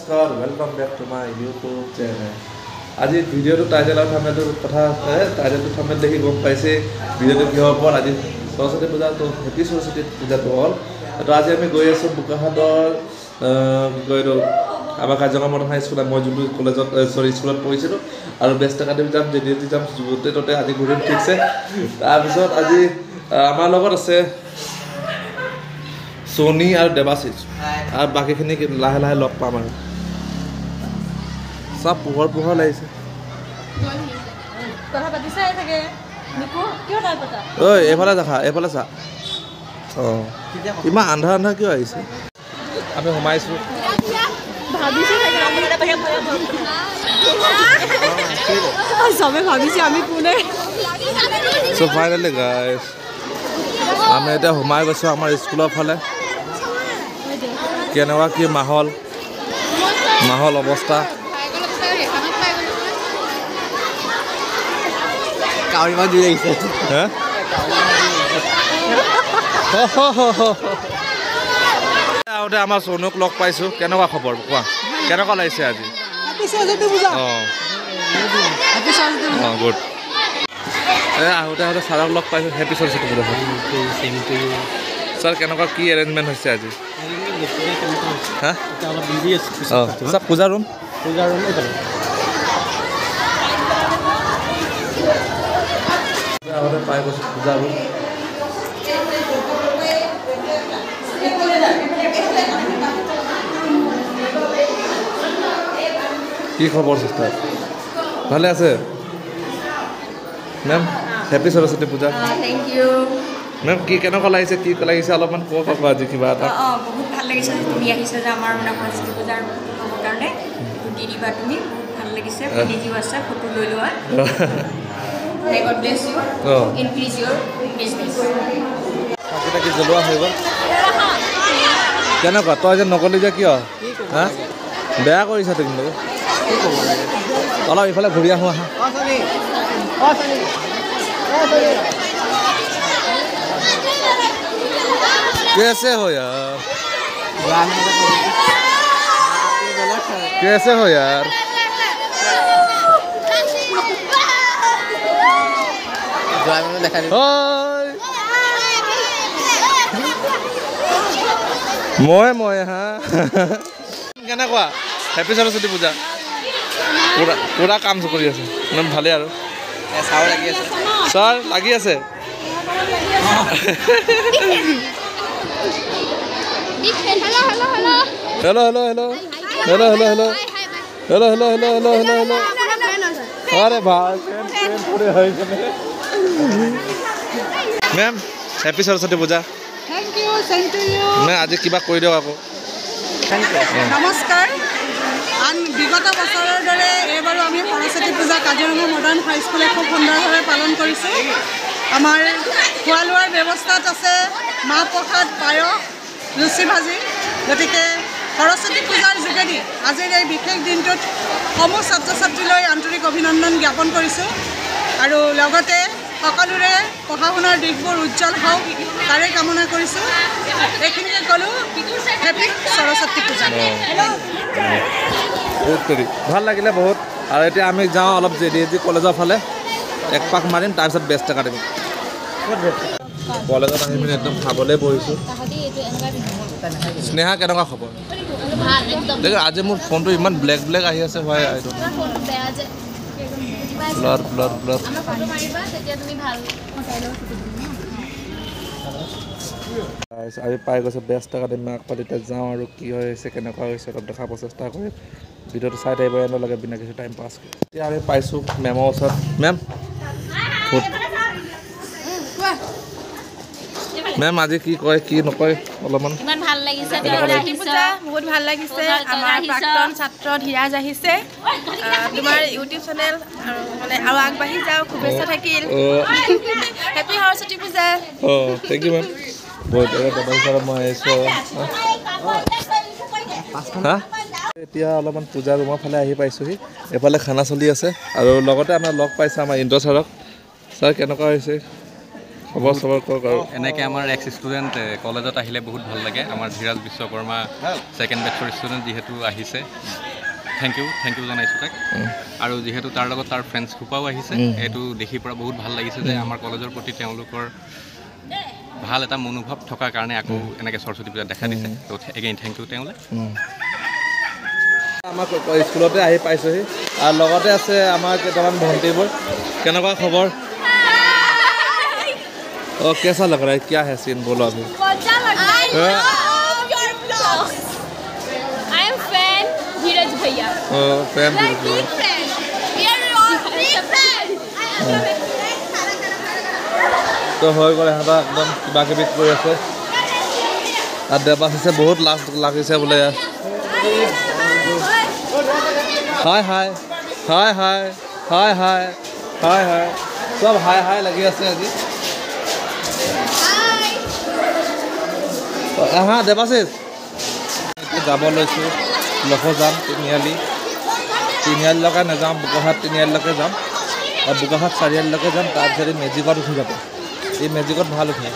নমস্কাৰ welcome back to my YouTube channel. আজি ভিডিওটো টাইটেল আৰু থাম্বনেইলৰ কথা আছে। টাইটেলটো থাম্বনেইল দেখি গম পাইছে ভিডিওটো কিহৰ ওপৰত। আজি সৰস্বতী পূজা, তো হেপী সৰস্বতী পূজাটো হ'ল। তো আজি আমি গৈ আছোঁ বোকাখাটৰ আমাৰ কাজিৰঙা মডাৰ্ণ হাই স্কুলত, মই যোনটো কলেজত স্কুলত পঢ়িছিলোঁ, আৰু বেষ্ট একাডেমি যাম, JDT যাম, য'তে ত'তে আজি ঘূৰিম, ঠিকছে। তাৰপিছত আজি আমাৰ লগত আছে সোনি আৰু দেৱাশিষ, আৰু বাকীখিনি লাহে লাহে লগ পাম আৰু চব পোহৰ লাগিছে। ঐ এইফালে দেখা, এইফালে চা। অঁ ইমান আন্ধাৰ কিয় আহিছে? আমি সোমাইছোঁ। চ' ফাইনেলি গাইজ আমি এতিয়া সোমাই গৈছোঁ আমাৰ স্কুলৰ ফালে। কেনেকুৱা কি মাহল অৱস্থা। আগতে আমাৰ সোনুক লগ পাইছোঁ। কেনেকুৱা খবৰ কোৱা, কেনেকুৱা লাগিছে আজি? অঁ গুড। আহোঁতে ছাৰক লগ পাইছোঁ। হেপী সৰস্বতী পূজা। ছাৰ কেনেকুৱা কি এৰেঞ্জমেণ্ট হৈছে আজি? হা অঁ ছাৰ পূজা ৰুম আগতে পাই গৈছোঁ। পূজা ৰুম কি খবৰ চিষ্টাৰ? ভালে আছে মেম? হেপী সৰস্বতী পূজা। Thank you ma'am. কেনেকুৱা লাগিছে অলপমান ক'ব পাৰিবা আজি কিবা এটা? বহুত ভাল লাগিছে তুমি আহিছা যে আমাৰ মানে সৰস্বতী পূজাৰ ফটো ল'বৰ কাৰণে। দি দিবা তুমি, বহুত ভাল লাগিছে। নিজেও আছে, ফটো লৈ লোৱা। May God bless you. Increase your business. কি জ্বলোৱা হৈ গ'ল। কেনেকুৱা তই যে নকলি যে কিয়? হা বেয়া কৰিছা কিন্তু। অলপ ইফালে ঘূৰি আহোঁ আহা। कैसे हो यार? कैसे हो यार? মই হা কেনেকুৱা? হেপী সৰস্বতী পূজা। পুৰা কাম কৰি আছে ভালেই আৰু ছাৰ লাগি আছে। আৰে ভাই মেম হেপী সৰস্বতী পূজা। আজি কিবা কৈ দিয়ক আকৌ। নমস্কাৰ। বিগত বছৰৰ দৰে এইবাৰো আমি সৰস্বতী পূজা কাজিৰঙা মডাৰ্ণ হাইস্কুলে খুব সুন্দৰভাৱে পালন কৰিছোঁ। আমাৰ খোৱা লোৱাৰ ব্যৱস্থাত আছে মাহ প্ৰসাদ, পায়স, লুচি ভাজি। গতিকে সৰস্বতী পূজাৰ যোগেদি আজিৰ এই বিশেষ দিনটোত সমূহ ছাত্ৰ ছাত্ৰীলৈ আন্তৰিক অভিনন্দন জ্ঞাপন কৰিছোঁ, আৰু লগতে সকলোৰে পঢ়া শুনাৰ দিশবোৰ উজ্জ্বল হওক তাৰে কামনা কৰিছোঁ। এইখিনিকে ক'লোঁ। হেপী সৰস্বতী পূজা। ভাল লাগিলে বহুত। আৰু এতিয়া আমি যাওঁ অলপ JDT কলেজৰ ফালে, এক পাক মাৰিম, তাৰপিছত বেষ্ট একাডেমি। কলেজত আহি পিনে একদম খাবলৈ বহিছোঁ। স্নেহা কেনেকুৱা খবৰ? আজি মোৰ ফোনটো ইমান ব্লেক আহি আছে। হয় ব্লাৰ। আমি পাই গৈছোঁ বেষ্ট একাডেমি আগত। এতিয়া যাওঁ আৰু কি হৈছে কেনেকুৱা হৈছে অলপ দেখাব চেষ্টা কৰিম। ভিডিঅ'টো চাই থাকিব লাগে বিনা কিছু টাইম পাছ কৰি। এতিয়া আমি পাইছোঁ মেমৰ ওচৰত। মেম মেম আজি কি কয় কি নকয় অলপমান? ইমান ভাল লাগিছে। বহুত ভাল লাগিছে। আমাৰ প্ৰাক্তন ছাত্ৰ ধীৰাজ আহিছে। তোমাৰ ইউটিউব চেনেল মানে আৰু আগবাঢ়ি যাওঁ, শুভেচ্ছা থাকিল। হেপী সৰস্বতী পূজা। Thank you ma'am. বহুত মই আহিছোঁ। হা এতিয়া অলপমান পূজা ৰুমৰ ফালে আহি পাইছোঁহি। এইফালে খানা চলি আছে, আৰু লগতে আমাৰ লগ পাইছোঁ আমাৰ ইন্দ্ৰ ছাৰক। ছাৰ কেনেকুৱা হৈছে? খবৰ চবৰ কওক আৰু এনেকৈ আমাৰ এক্স ষ্টুডেণ্ট কলেজত আহিলে বহুত ভাল লাগে আমাৰ ধীৰাজ বিশ্বকৰ্মা ছেকেণ্ড বেটছৰ ষ্টুডেণ্ট যিহেতু আহিছে থেংক ইউ জনাইছোঁ তাক আৰু যিহেতু তাৰ লগত তাৰ ফ্ৰেণ্ডছ সোপাও আহিছে এইটো দেখি পৰা বহুত ভাল লাগিছে যে আমাৰ কলেজৰ প্ৰতি তেওঁলোকৰ ভাল এটা মনোভাৱ থকাৰ কাৰণে আকৌ এনেকৈ সৰস্বতী পূজা দেখা দিছে ত' এগেইন থেংক ইউ তেওঁলৈ আমাৰ স্কুলতে আহি পাইছোঁহি আৰু লগতে আছে আমাৰ কেইটামান ভণ্টিবোৰ কেনেকুৱা খবৰ অঁ কেঁচা লগ ৰहा है क्या है सीन बोलो अभी তো হৈ গ'ল ইহঁতৰ একদম কিবা কিবি কৰি আছে আৰু দেৱাশিছে বহুত লাজ লাগিছে বোলে ইয়াত হাই হাই হাই হাই হাই হাই হাই হাই চব হাই হাই লাগি আছে আজি হা দেৱাশিষ এতিয়া যাব লৈছোঁ লখজান তিনিআলিলৈকে নাযাওঁ বোকাখাট তিনিআলিলৈকে যাম আৰু বোকাখাট চাৰিআলিলৈকে যাম তাৰপিছত এই মেজিকত উঠি যাব এই মেজিকত ভাল উঠে